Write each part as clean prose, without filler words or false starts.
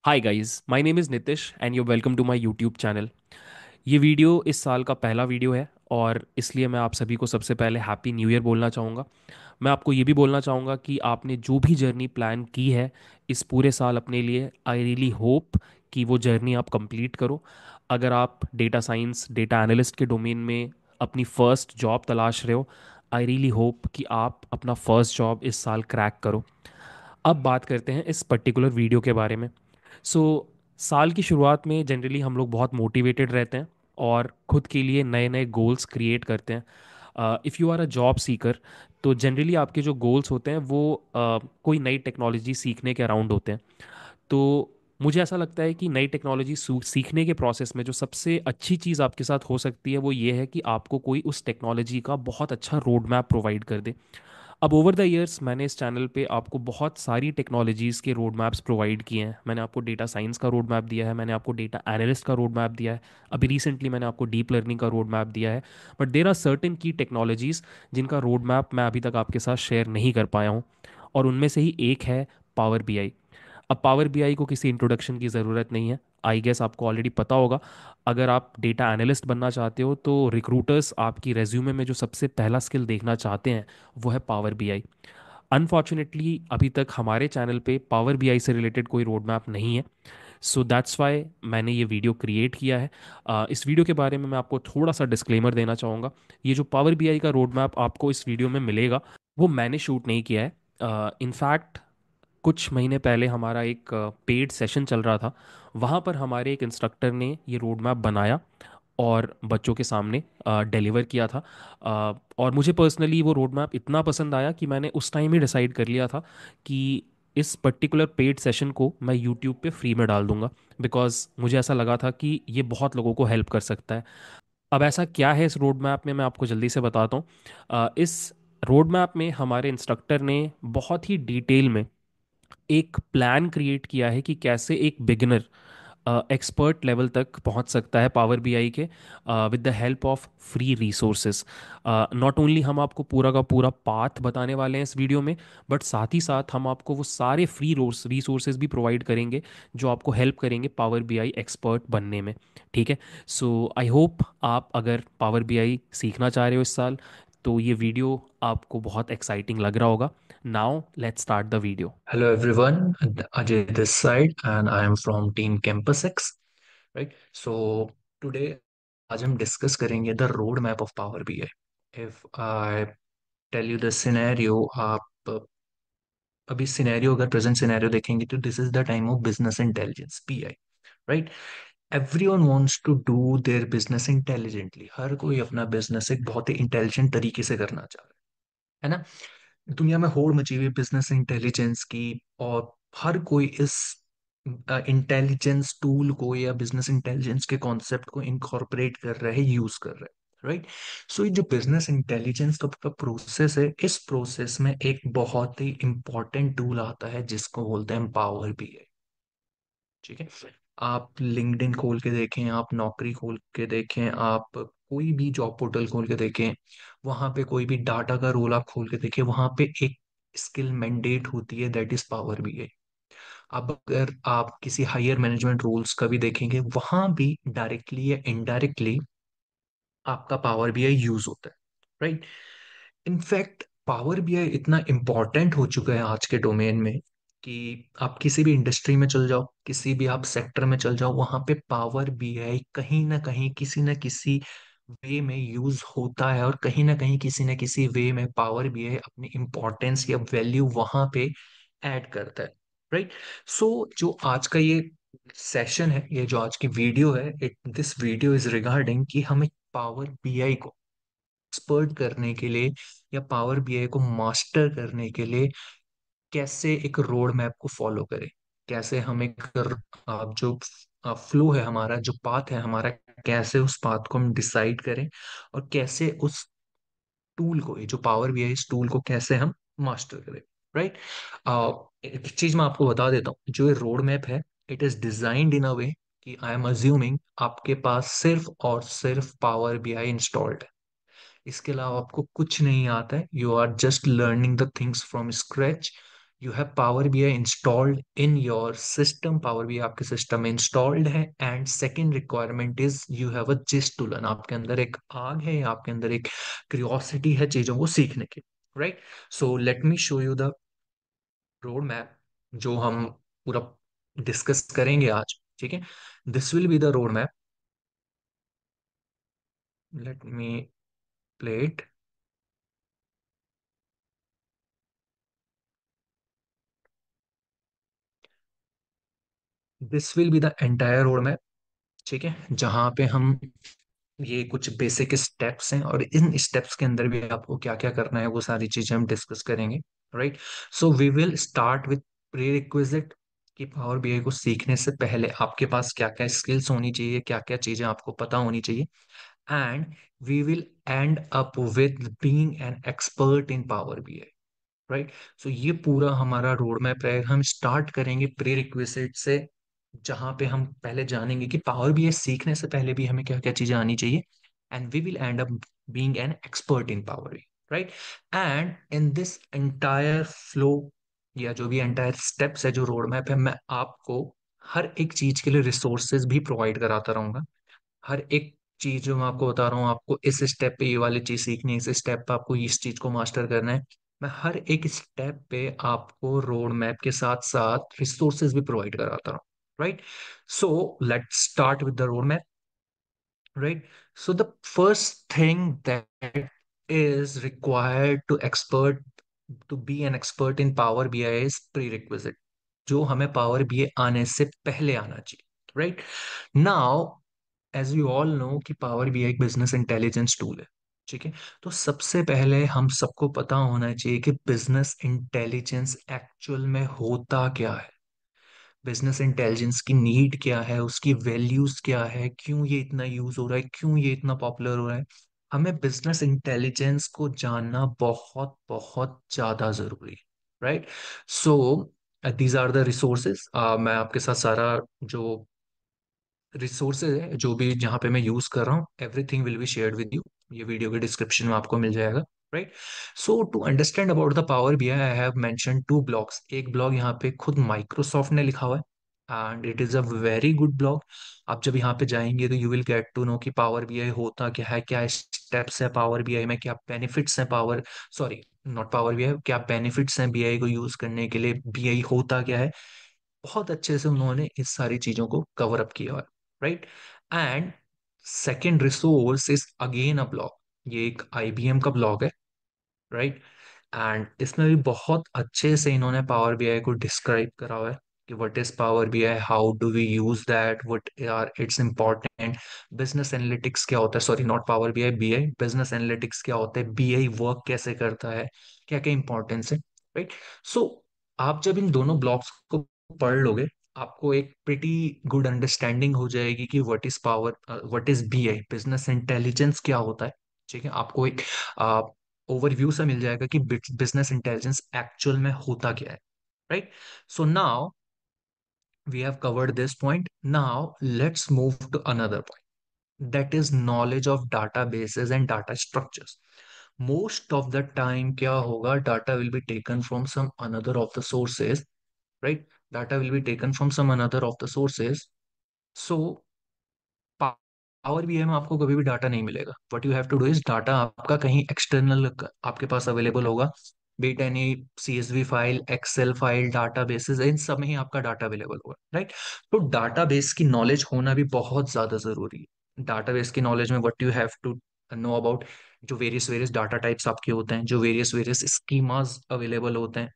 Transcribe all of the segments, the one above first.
Hi guys, my name is Nitish and you welcome to my YouTube channel. ये video इस साल का पहला वीडियो है और इसलिए मैं आप सभी को सबसे पहले हैप्पी न्यू ईयर बोलना चाहूँगा। मैं आपको ये भी बोलना चाहूँगा कि आपने जो भी जर्नी प्लान की है इस पूरे साल अपने लिए, आई रियली होप कि वो जर्नी आप कंप्लीट करो। अगर आप डेटा साइंस, डेटा एनालिस्ट के डोमेन में अपनी फ़र्स्ट जॉब तलाश रहे हो, आई रियली होप कि आप अपना फर्स्ट जॉब इस साल क्रैक करो। अब बात करते हैं इस पर्टिकुलर वीडियो के बारे में। सो साल की शुरुआत में जनरली हम लोग बहुत मोटिवेटेड रहते हैं और खुद के लिए नए नए गोल्स क्रिएट करते हैं। If you are a job seeker, तो जनरली आपके जो गोल्स होते हैं वो कोई नई टेक्नोलॉजी सीखने के अराउंड होते हैं। तो मुझे ऐसा लगता है कि नई टेक्नोलॉजी सीखने के प्रोसेस में जो सबसे अच्छी चीज़ आपके साथ हो सकती है वो ये है कि आपको कोई उस टेक्नोलॉजी का बहुत अच्छा रोड मैप प्रोवाइड कर दे। अब ओवर द इयर्स मैंने इस चैनल पे आपको बहुत सारी टेक्नोलॉजीज़ के रोड मैप्स प्रोवाइड किए हैं। मैंने आपको डेटा साइंस का रोड मैप दिया है, मैंने आपको डेटा एनालिस्ट का रोड मैप दिया है, अभी रिसेंटली मैंने आपको डीप लर्निंग का रोड मैप दिया है। बट देर आर सर्टेन की टेक्नोलॉजीज़ जिनका रोड मैप मैं अभी तक आपके साथ शेयर नहीं कर पाया हूँ, और उनमें से ही एक है पावर बीआई। अब पावर बीआई को किसी इंट्रोडक्शन की ज़रूरत नहीं है, आई गेस आपको ऑलरेडी पता होगा। अगर आप डेटा एनालिस्ट बनना चाहते हो तो रिक्रूटर्स आपकी रेज्यूमे में जो सबसे पहला स्किल देखना चाहते हैं वो है पावर बीआई। अनफॉर्चुनेटली अभी तक हमारे चैनल पे पावर बीआई से रिलेटेड कोई रोड मैप नहीं है। सो दैट्स वाई मैंने ये वीडियो क्रिएट किया है। इस वीडियो के बारे में मैं आपको थोड़ा सा डिस्क्लेमर देना चाहूँगा। ये जो पावर बीआई का रोड मैप आपको इस वीडियो में मिलेगा वो मैंने शूट नहीं किया है। इनफैक्ट कुछ महीने पहले हमारा एक पेड सेशन चल रहा था, वहाँ पर हमारे एक इंस्ट्रक्टर ने ये रोड मैप बनाया और बच्चों के सामने डिलीवर किया था। और मुझे पर्सनली वो रोड मैप इतना पसंद आया कि मैंने उस टाइम ही डिसाइड कर लिया था कि इस पर्टिकुलर पेड सेशन को मैं यूट्यूब पे फ्री में डाल दूंगा, बिकॉज मुझे ऐसा लगा था कि ये बहुत लोगों को हेल्प कर सकता है। अब ऐसा क्या है इस रोड मैप में, मैं आपको जल्दी से बताता हूँ। इस रोड मैप में हमारे इंस्ट्रक्टर ने बहुत ही डिटेल में एक प्लान क्रिएट किया है कि कैसे एक बिगिनर एक्सपर्ट लेवल तक पहुंच सकता है पावर बीआई के with the help of free resources. Not only हम आपको पूरा का पूरा पाथ बताने वाले हैं इस वीडियो में, बट साथ ही साथ हम आपको वो सारे फ्री रिसोर्सेज भी प्रोवाइड करेंगे जो आपको हेल्प करेंगे पावर बीआई एक्सपर्ट बनने में। ठीक है। सो आई होप आप अगर पावर बीआई सीखना चाह रहे हो इस साल तो ये वीडियो आपको बहुत एक्साइटिंग लग रहा होगा। Now let's start the video. Hello everyone, Ajay this side and I am from team Campus X, right? So today आज हम डिस्कस करेंगे the road map of power BI. If I tell you the scenario, आप अभी scenario अगर present scenario देखेंगे तो this is the time of business intelligence BI, right? Everyone wants to do their business intelligently. हर कोई अपना business एक बहुत ही इंटेलिजेंट तरीके से करना चाह रहा है ना? दुनिया में होड़ मची हुई बिजनेस इंटेलिजेंस की, और हर कोई इस इंटेलिजेंस टूल को या बिजनेस इंटेलिजेंस के कॉन्सेप्ट को इनकॉर्पोरेट कर रहे हैं, यूज कर रहे हैं, राइट? सो ये जो बिजनेस इंटेलिजेंस का प्रोसेस है, इस प्रोसेस में एक बहुत ही इंपॉर्टेंट टूल आता है जिसको बोलते हैं पावर बीआई। ठीक है। आप लिंक्डइन खोल के देखें, आप नौकरी खोल के देखें, आप कोई भी जॉब पोर्टल खोल के देखें, वहां पे कोई भी डाटा का रोल आप खोल के देखें, वहां पे एक स्किल मैंडेट होती है, दैट इज पावर बीआई। अब अगर आप किसी हायर मैनेजमेंट रोल्स का भी देखेंगे, वहां भी डायरेक्टली या इनडायरेक्टली आपका पावर बीआई यूज होता है, राइट? इनफैक्ट पावर बीआई इतना इंपॉर्टेंट हो चुका है आज के डोमेन में कि आप किसी भी इंडस्ट्री में चल जाओ, किसी भी आप सेक्टर में चल जाओ, वहां पे पावर बीआई कहीं ना कहीं किसी ना किसी वे में यूज होता है, और कहीं ना किसी वे में पावर बीआई अपनी इंपॉर्टेंस या वैल्यू वहां पे ऐड करता है, राइट? सो जो आज का ये सेशन है, ये जो आज की वीडियो है, दिस वीडियो इज रिगार्डिंग कि हमें पावर बीआई को एक्सपर्ट करने के लिए या पावर बीआई को मास्टर करने के लिए कैसे एक रोड मैप को फॉलो करें, कैसे हम एक जो फ्लो है हमारा, जो पाथ है हमारा, कैसे उस पाथ को हम डिसाइड करें, और कैसे उस टूल को, ये जो पावर बीआई इस टूल को कैसे हम मास्टर करें, राइट? एक चीज मैं आपको बता देता हूँ, जो ये रोड मैप है, इट इज डिजाइंड इन अ वे कि आई एम अज्यूमिंग आपके पास सिर्फ और सिर्फ पावर बीआई इंस्टॉल्ड है, इसके अलावा आपको कुछ नहीं आता है, you are just learning the things from scratch. You have Power BI installed in your system, Power BI आपके सिस्टम में इंस्टॉल्ड है। And second requirement is you have a gist to learn, आपके अंदर एक आग है, आपके अंदर एक क्यूरियोसिटी है चीजों को सीखने की, right. So let me show you the road map जो हम पूरा डिस्कस करेंगे आज, ठीक है। This will be the road map, let me play it. This will be the entire road map, ठीक है, जहां पे हम ये कुछ बेसिक स्टेप्स हैं और इन स्टेप्स के अंदर भी आपको क्या क्या करना है वो सारी चीजें हम डिस्कस करेंगे, right. So we will start with prerequisite कि पावर बीआई को सीखने से पहले आपके पास क्या क्या स्किल्स होनी चाहिए, क्या क्या चीजें आपको पता होनी चाहिए। And we will end up with being an expert in power BI, right. So ये पूरा हमारा रोड मैप रहेगा। हम स्टार्ट करेंगे प्री रिक्विजिट से, जहां पे हम पहले जानेंगे कि पावर बीआई सीखने से पहले भी हमें क्या क्या चीजें आनी चाहिए। And we will end up being an expert in power BI, right. And in this entire flow या जो भी एंटायर स्टेप्स है, जो रोड मैप है, मैं आपको हर एक चीज के लिए रिसोर्सेज भी प्रोवाइड कराता रहूंगा। हर एक चीज जो मैं आपको बता रहा हूँ, आपको इस स्टेप पे ये वाली चीज सीखनी है, इस स्टेप पे आपको इस चीज को मास्टर करना है, मैं हर एक स्टेप पे आपको रोड मैप के साथ साथ रिसोर्सेज भी प्रोवाइड कराता हूँ, right. So let's start with the road map, right. So the first thing that is required to expert to be an expert in Power BI is prerequisite, जो हमें power BI आने से पहले आना चाहिए, right. Now as you all know कि power BI एक business intelligence tool है, ठीक है। तो सबसे पहले हम सबको पता होना चाहिए कि बिजनेस इंटेलिजेंस एक्चुअल में होता क्या है, बिजनेस इंटेलिजेंस की नीड क्या है, उसकी वैल्यूज क्या है, क्यों ये इतना यूज हो रहा है, क्यों ये इतना पॉपुलर हो रहा है। हमें बिजनेस इंटेलिजेंस को जानना बहुत बहुत ज्यादा जरूरी है, right. So these are the resources, मैं आपके साथ सारा जो रिसोर्सेज है, जो भी जहाँ पे मैं यूज कर रहा हूँ, everything will be shared with you, ये वीडियो के डिस्क्रिप्शन में आपको मिल जाएगा, right. So to understand about the power BI I have mention two blogs, एक ब्लॉग यहाँ पे खुद माइक्रोसॉफ्ट ने लिखा हुआ है and it is a very good blog. आप जब यहाँ पे जाएंगे तो you will get to know कि पावर बीआई होता क्या है, क्या स्टेप्स है पावर बीआई में, क्या बेनिफिट्स हैं power, sorry not Power BI, क्या बेनिफिट्स हैं बीआई को यूज करने के लिए, बीआई होता क्या है। बहुत अच्छे से उन्होंने इस सारी चीजों को कवर अप किया है, right. And second resource is again a blog, ये एक आईबीएम का ब्लॉग है, राइट। एंड इसमें भी बहुत अच्छे से इन्होंने पावर बीआई को डिस्क्राइब करा हुआ है कि what is Power BI, how do we use that, what are its important, business analytics क्या होता है, sorry not Power BI, BI business analytics क्या होता है, बीआई वर्क कैसे करता है, क्या क्या इंपॉर्टेंस है, राइट। सो आप जब इन दोनों ब्लॉग्स को पढ़ लोगे, आपको एक प्रिटी गुड अंडरस्टैंडिंग हो जाएगी कि what is power, what is BI, business intelligence क्या होता है, ठीक है। आपको एक ओवरव्यू सा मिल जाएगा कि बिजनेस इंटेलिजेंस एक्चुअल में होता क्या है, right. So now we have covered this point, now let's move to another point, that is knowledge of databases and data structures. Most of the time क्या होगा, data will be taken from some another of the sources, right. Data will be taken from some another of the sources. So Power BI में आपको कभी भी data नहीं मिलेगा, what you have to do is data आपका कहीं external आपके पास अवेलेबल होगा, be it any CSV file, Excel file, databases, इन सब में ही आपका डाटा अवेलेबल होगा, राइट। तो डाटाबेस की नॉलेज होना भी बहुत ज्यादा जरूरी है। डाटाबेस की नॉलेज में what you have to know about, जो वेरियस वेरियस डाटा टाइप्स आपके होते हैं, जो वेरियस वेरियस स्कीमास अवेलेबल होते हैं,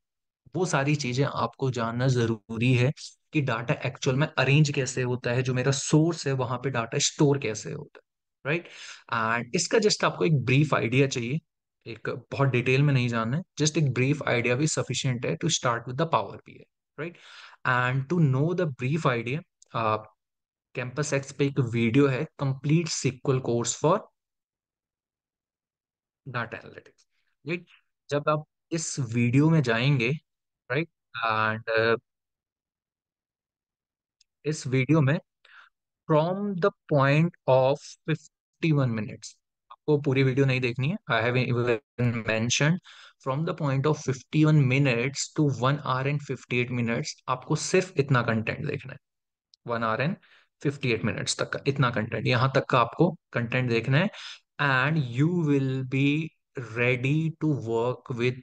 वो सारी चीजें आपको जानना जरूरी है कि डाटा एक्चुअल में अरेंज कैसे होता है, जो मेरा सोर्स है वहां पे डाटा स्टोर कैसे होता है, राइट। एंड इसका जस्ट आपको एक ब्रीफ आइडिया चाहिए, एक बहुत डिटेल में नहीं जानना है, जस्ट एक ब्रीफ आइडिया भी सफिशिएंट है to start with the power BI, right. And to know the brief idea, CampusX पे एक वीडियो है, complete SQL course for data analytics, right. जब आप इस वीडियो में जाएंगे, राइट, एंड इस वीडियो में from the point of 51 minutes, आपको पूरी वीडियो नहीं देखनी है। I have even mention from the point of 51 minutes to 1 hour and 58 minutes, आपको सिर्फ इतना कंटेंट देखना है। 1 hour and 58 minutes तक का इतना कंटेंट, यहाँ तक का आपको कंटेंट देखना है। And you will be ready to work with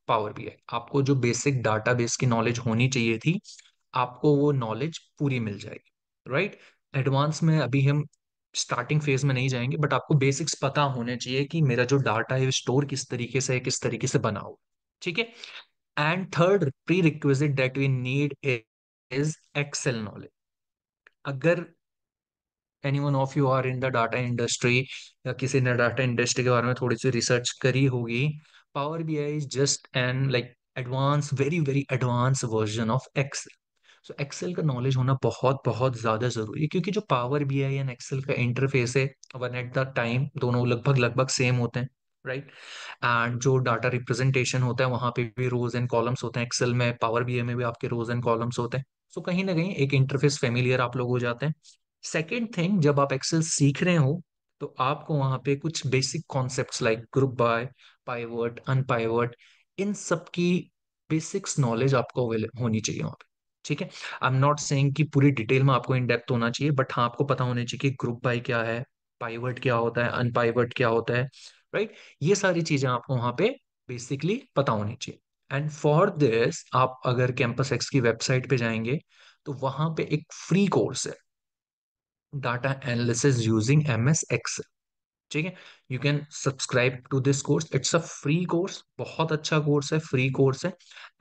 Power BI. आपको जो बेसिक डाटाबेस की नॉलेज होनी चाहिए थी, आपको वो नॉलेज पूरी मिल जाएगी, राइट। एडवांस में अभी हम स्टार्टिंग फेज में नहीं जाएंगे, बट आपको बेसिक्स पता होने चाहिए कि मेरा जो डाटा है स्टोर किस तरीके से है, किस तरीके से बना हो। ठीक है। And third prerequisite that we need is Excel knowledge. अगर any one of you are in the data industry, या किसी ने डाटा इंडस्ट्री के बारे में थोड़ी सी रिसर्च करी होगी, Power BI is just an like advance, very very advance version of Excel. So Excel का नॉलेज होना बहुत बहुत ज्यादा जरूरी है, क्योंकि जो पावर बीआई एंड एक्सेल का इंटरफेस है, वन एट द टाइम दोनों लगभग लगभग सेम होते हैं, राइट। एंड जो डाटा रिप्रेजेंटेशन होता है वहां पे भी रोज एंड कॉलम्स होते हैं, एक्सेल में पावर बीआई में भी आपके रोज एंड कॉलम्स होते हैं। सो कहीं ना कहीं एक इंटरफेस फेमिलियर आप लोग हो जाते हैं। सेकेंड थिंग, जब आप एक्सेल सीख रहे हो तो आपको वहां पे कुछ basic concepts like group by, pivot, unpivot, इन सब की बेसिक्स नॉलेज आपको होनी चाहिए वहां पे। ठीक है। आई एम नॉट सेइंग कि पूरी डिटेल में आपको इन डेप्थ होना चाहिए, बट हाँ आपको पता होना चाहिए कि ग्रुप बाय क्या है, पाइवट क्या होता है, अनपाइवट क्या होता है, राइट। ये सारी चीजें आपको वहां पे बेसिकली पता होनी चाहिए। एंड फॉर दिस आप अगर कैंपस एक्स की वेबसाइट पे जाएंगे तो वहां पे एक फ्री कोर्स है, data analysis using M S Excel. ठीक है। You can subscribe to this course, it's a free course, बहुत अच्छा कोर्स है, फ्री कोर्स है।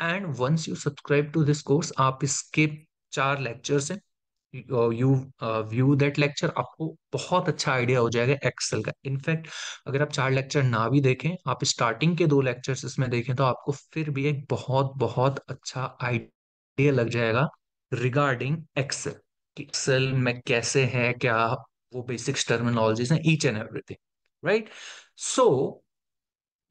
And once you subscribe to this course, आप इसके 4 लेक्चर्स हैं, यू व्यू दैट लेक्चर, आपको बहुत अच्छा आइडिया हो जाएगा एक्सेल का। इनफैक्ट अगर आप 4 लेक्चर ना भी देखें, आप स्टार्टिंग के 2 लेक्चर्स इसमें देखें, तो आपको फिर भी एक बहुत बहुत अच्छा आइडिया लग जाएगा रिगार्डिंग एक्सेल, कि एक्सेल में कैसे है क्या, वो बेसिक्स टर्मिनोलॉजीज हैं, each and everything, right. So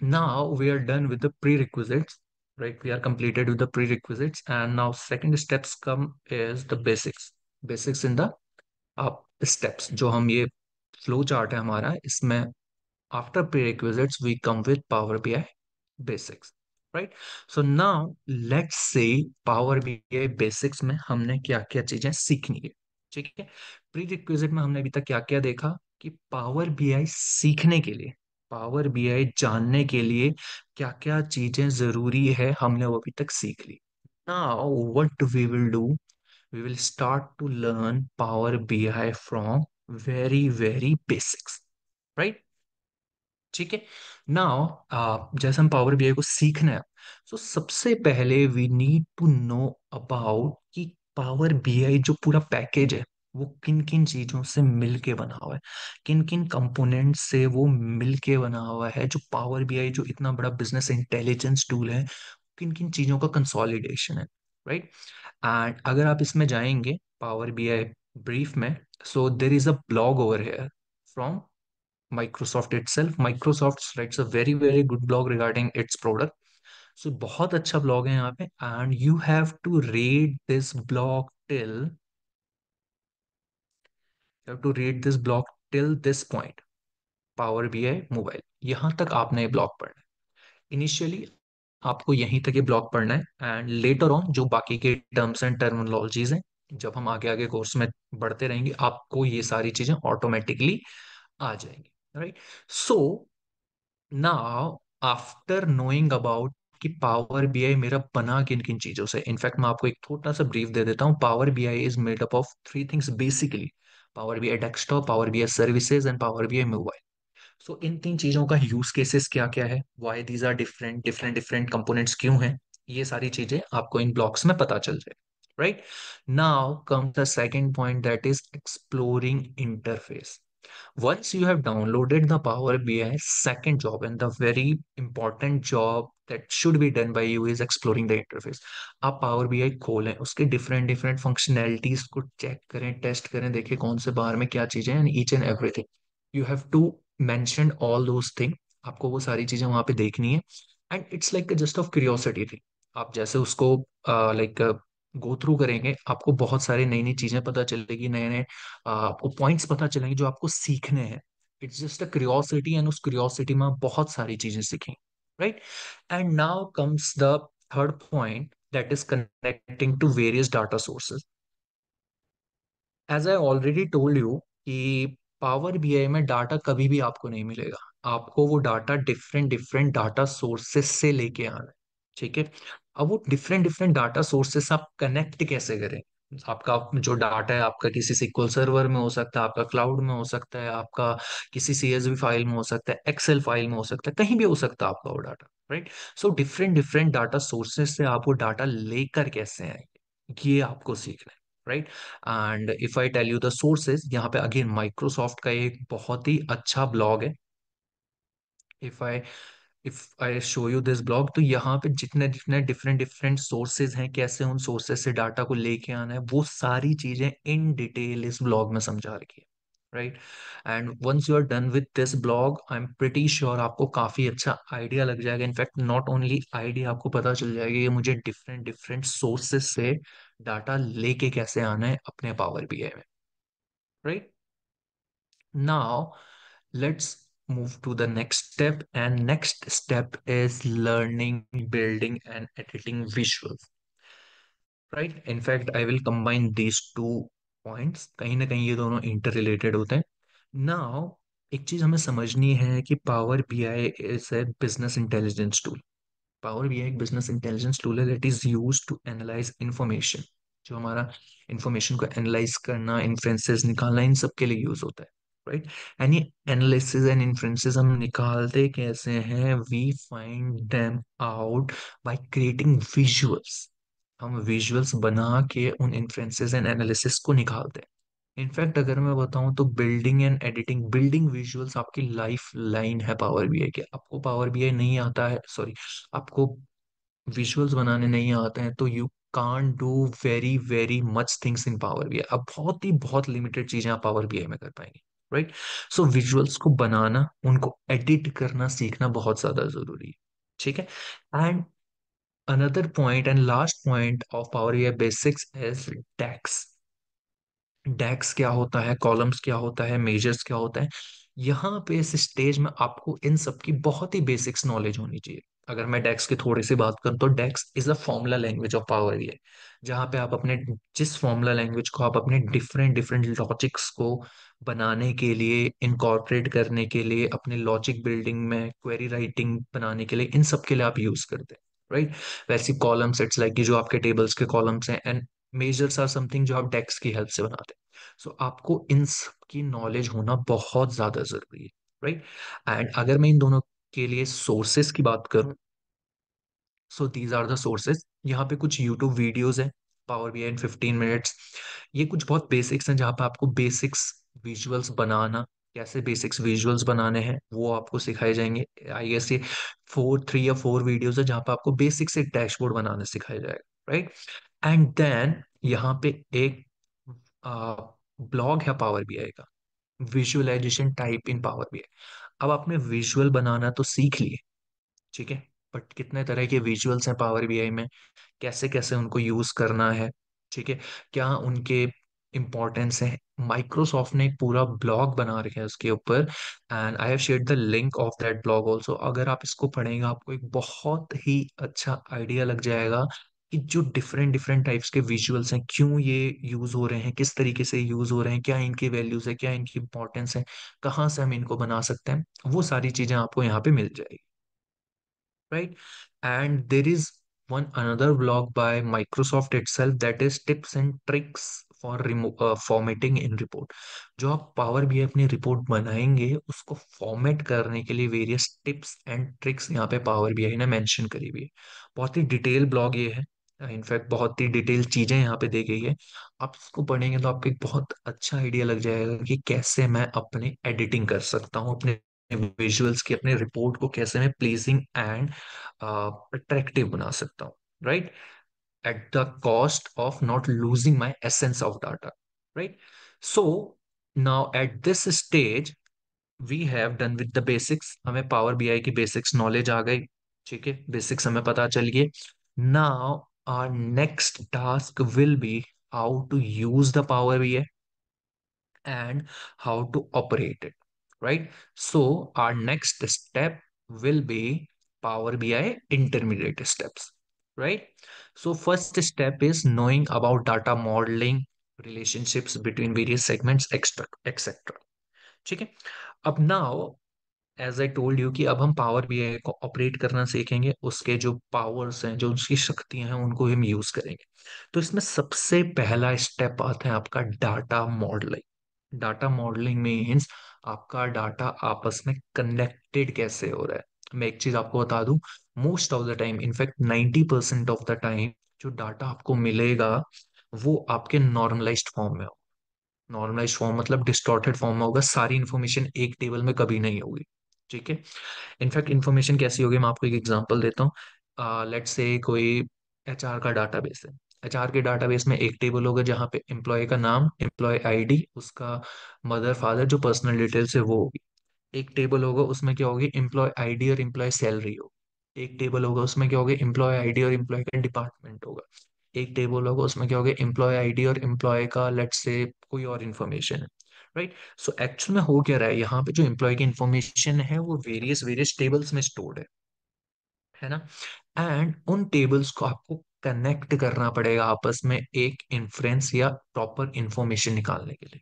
now we are done with the prerequisites, right? We are completed with the prerequisites, and now second steps come is the basics in the up steps, जो हम ये flow chart है हमारा, इसमें after prerequisites we come with Power BI basics, right? So now let's say Power BI basics में हमने क्या क्या चीजें सीखनी है। ठीक है। प्री रिक्विजिट में हमने अभी तक क्या क्या देखा, कि पावर बीआई सीखने के लिए, पावर बीआई जानने के लिए क्या क्या चीजें जरूरी है, हमने वो अभी तक सीख ली। Now what we will do, we will start to learn power BI from very very basics, right. ठीक है। नाउ जैसे हम पावर बीआई को सीखना है, तो सबसे पहले we need to know about कि पावर बीआई जो पूरा पैकेज है, वो किन किन चीजों से मिलके बना हुआ है, किन किन कंपोनेंट से वो मिलके बना हुआ है। जो पावर बीआई जो इतना बड़ा बिजनेस इंटेलिजेंस टूल है, किन किन चीजों का कंसोलिडेशन है, राइट। एंड अगर आप इसमें जाएंगे पावर बीआई ब्रीफ में, so there is a blog over here from Microsoft itself. Microsoft writes a very very good blog regarding its product. So बहुत अच्छा blog है यहाँ पे, and you have to read this blog till, you have to read this blog till this point. Power BI mobile, यहाँ तक आपने ये blog पढ़ना है। इनिशियली आपको यहीं तक ये ब्लॉग पढ़ना है, एंड लेटर ऑन जो बाकी के टर्म्स एंड टर्मिनोलॉजीज हैं, जब हम आगे आगे कोर्स में बढ़ते रहेंगे, आपको ये सारी चीजें ऑटोमेटिकली आ जाएंगी, right. So now after knowing about कि पावर बीआई मेरा बना किन किन चीजों से, इनफैक्ट मैं आपको एक छोटा सा ब्रीफ दे देता हूँ। Power BI is made up of 3 things basically, Power BI desktop, Power BI services and power BI mobile. So इन 3 चीजों का यूज केसेस क्या क्या है, why these are different, different different components क्यों हैं, ये सारी चीजें आपको इन ब्लॉक्स में पता चल जाए, right. Now come the second point, that is exploring interface. Once you have downloaded the Power BI, second job and the very important job that should be done by you is exploring the interface. आप Power BI खोलें, उसके different different functionalities को check करें, test करें, देखें कौन से bar में क्या चीजें हैं, each and everything you have to mention all those thing. आपको वो सारी चीजें वहां पे देखनी है, and it's like just of curiosity थी। आप जैसे उसको लाइक गो थ्रू करेंगे, आपको बहुत सारी नई नई चीजें पता चलेगी, नए नए आपको पॉइंट्स पता चलेंगे जो आपको सीखने हैं। It's just a curiosity, and उस क्यूरियोसिटी में आप बहुत सारी चीजें सीखेंगे, right? And now comes the third point, that is connecting to various data sources. As I already told you कि पावर बीआई में डाटा कभी भी आपको नहीं मिलेगा। आपको वो data different different data sources से लेके आना है, ठीक है? अब वो डिफरेंट डिफरेंट डाटा सोर्सेस आप कनेक्ट कैसे करें? आपका जो डाटा है आपका किसी सिक्वल सर्वर में हो सकता है, आपका क्लाउड में हो सकता है, आपका किसी सीएसवी फाइल में हो सकता है, एक्सेल फाइल में हो सकता है, कहीं भी हो सकता है आपका वो data, right? So different different data sources से आप वो डाटा लेकर कैसे आएंगे, ये आपको सीखना है, right? And if I tell you the sources, यहाँ पे अगेन माइक्रोसॉफ्ट का एक बहुत ही अच्छा ब्लॉग है। If I if I show you this blog, तो यहाँ पे जितने जितने डिफरेंट डिफरेंट सोर्सेज हैं, कैसे उन सोर्सेज से डाटा को लेके आना है, वो सारी चीजें इन डिटेल इस ब्लॉग में समझा रखी है, right? And once you are done with this blog, I am pretty sure आपको काफी अच्छा आइडिया लग जाएगा। इनफैक्ट नॉट ओनली आइडिया, आपको पता चल जाएगा कि मुझे डिफरेंट डिफरेंट सोर्सेज से डाटा लेके कैसे आना है अपने पावर बीआई में, right? Now, let's move to the next step. And next step is learning, building, and editing visuals. Right? In fact, I will combine these two points. कहीं ना कहीं ये दोनों इंटर रिलेटेड होते हैं। Now, एक चीज हमें समझनी है कि power BI is a business intelligence tool. Power BI एक बिजनेस इंटेलिजेंस टूल है that is use to analyze information. जो हमारा इंफॉर्मेशन को एनालाइज करना, इन्फ्रेंसेस निकालना, इन सब के लिए यूज होता है, राइट? एंड ये एनालिसिस एंड इन्फ्रेंसेस हम निकालते कैसे हैं? We find them out by creating visuals. हम विजुअल्स बना के उन इन्फ्रेंसेस एंड एनालिसिस को निकालते हैं। इनफैक्ट अगर मैं बताऊं तो building and editing, building visuals आपकी लाइफ लाइन है पावर बीआई के। आपको पावर बीआई नहीं आता है, सॉरी, आपको विजुअल्स बनाने नहीं आते हैं, तो you can't do very very much things in power BI. अब बहुत ही बहुत लिमिटेड चीजें आप पावर बीआई में कर पाएंगे, राइट? सो विजुअल्स को बनाना, उनको एडिट करना सीखना बहुत ज्यादा जरूरी है, ठीक है? And another point and last point of power BI basics is DAX. DAX क्या होता है, कॉलम्स क्या होता है, मेजर्स क्या होता है, यहाँ पे इस स्टेज में आपको इन सब की बहुत ही बेसिक्स नॉलेज होनी चाहिए। अगर मैं डेक्स की थोड़ी सी बात करूं तो DAX is a formula language of power BI, जहाँ पे आप अपने, जिस फॉर्मूला लैंग्वेज को आप अपने डिफरेंट डिफरेंट लॉजिक्स को बनाने के लिए, इनकॉर्पोरेट करने के लिए, अपने लॉजिक बिल्डिंग में क्वेरी राइटिंग बनाने के लिए, इन सब के लिए आप यूज करते हैं, राइट? वैसे कॉलम सेट्स लाइक कि जो आपके टेबल्स के कॉलम्स हैं, एंड मेजर्स आर समथिंग जो आप डेक्स की हेल्प से बनाते हैं। सो आपको इन सब की नॉलेज होना बहुत ज्यादा जरूरी है, राइट? एंड अगर मैं इन दोनों के लिए सोर्सेस की बात करूं, so these are the sources. यहाँ पे कुछ यूट्यूब वीडियोस हैं, पावर बीआई इन 15 मिनट्स। ये कुछ बहुत बेसिक्स हैं जहाँ पे आपको बेसिक्स विजुअल्स बनाना, कैसे बेसिक्स विजुअल्स बनाने हैं वो आपको सिखाए जाएंगे। आई गेस ये 3 या 4 वीडियोस है जहाँ पे आपको बेसिक से डैशबोर्ड बनाना सिखाया जाएगा, राइट? एंड देन यहाँ पे एक ब्लॉग है पावर बीआई का, visualization type in power BI. अब आपने विजुअल बनाना तो सीख लिए, ठीक है? बट कितने तरह के विजुअल्स हैं पावर बीआई में, कैसे कैसे उनको यूज करना है, ठीक है? क्या उनके इंपॉर्टेंस है? माइक्रोसॉफ्ट ने एक पूरा ब्लॉग बना रखा है उसके ऊपर, and I have shared the link of that blog also. अगर आप इसको पढ़ेंगे आपको एक बहुत ही अच्छा आइडिया लग जाएगा कि जो डिफरेंट डिफरेंट टाइप्स के विजुअल्स हैं, क्यों ये यूज हो रहे हैं, किस तरीके से यूज हो रहे हैं, क्या इनकी वैल्यूज है, क्या इनकी इंपॉर्टेंस है, कहाँ से हम इनको बना सकते हैं, वो सारी चीजें आपको यहाँ पे मिल जाएगी, right? And there is one another blog by Microsoft itself, that is tips and tricks for formatting in report। जो आप पावर बीआई अपनी रिपोर्ट बनाएंगे उसको फॉर्मेट करने के लिए वेरियस टिप्स एंड ट्रिक्स यहाँ पे पावर बीआई ने मेंशन करी हुई है। बहुत ही डिटेल ब्लॉग ये है, इनफैक्ट बहुत ही डिटेल चीजें यहाँ पे दी गई है। आप इसको पढ़ेंगे तो आपको एक बहुत अच्छा आइडिया लग जाएगा कि कैसे मैं अपने एडिटिंग कर सकता हूँ, अपने विजुअल्स की, अपने रिपोर्ट को कैसे मैं प्लीजिंग एंड अट्रैक्टिव बना सकता हूँ, right? At the cost of not losing my essence of data, right? So now at this stage we have done with the basics. हमें पावर बीआई की बेसिक्स नॉलेज आ गई, ठीक है? बेसिक्स हमें पता चल गए। Now our next task will be how to use the Power BI and how to operate it, right? So our next step will be Power BI intermediate steps, right? So first step is knowing about data modeling, relationships between various segments, extra, etc. ठीक है. अब now as I told you कि अब हम power BI को operate करना सीखेंगे, उसके जो पावर्स हैं, जो उसकी शक्तियां हैं, उनको हम यूज करेंगे. तो इसमें सबसे पहला स्टेप आता है आपका data modelling. Data modelling means आपका डाटा आपस में कनेक्टेड कैसे हो रहा है. मैं एक चीज आपको बता दूं, most of the time, in fact 90% of the time जो डाटा आपको मिलेगा वो आपके नॉर्मलाइज्ड फॉर्म में. नॉर्मलाइज फॉर्म मतलब डिस्टॉर्टेड फॉर्म में होगा, सारी इन्फॉर्मेशन एक टेबल में कभी नहीं होगी. ठीक है. इनफैक्ट इन्फॉर्मेशन कैसी होगी, मैं आपको एक एग्जांपल देता हूँ. लेट्स से कोई एचआर का डाटाबेस है. एचआर के डाटाबेस में एक टेबल होगा जहाँ पे एम्प्लॉय का नाम, एम्प्लॉय आईडी, उसका मदर फादर जो पर्सनल डिटेल्स है वो होगी. एक टेबल होगा उसमें क्या होगी, एम्प्लॉय आईडी और एम्प्लॉय सैलरी होगी. एक टेबल होगा उसमें क्या होगा, एम्प्लॉय आईडी और एम्प्लॉय का डिपार्टमेंट होगा. एक टेबल होगा उसमें क्या होगा, एम्प्लॉय आईडी और एम्प्लॉय का लेट्स से कोई और इन्फॉर्मेशन है. राइट. सो एक्चुअल में हो क्या रहा है, यहाँ पे जो एम्प्लॉय की इन्फॉर्मेशन है वो वेरियस वेरियस टेबल्स में स्टोर्ड है ना. एंड उन टेबल्स को आपको कनेक्ट करना पड़ेगा आपस में एक इन्फ्रेंस या प्रॉपर इंफॉर्मेशन निकालने के लिए.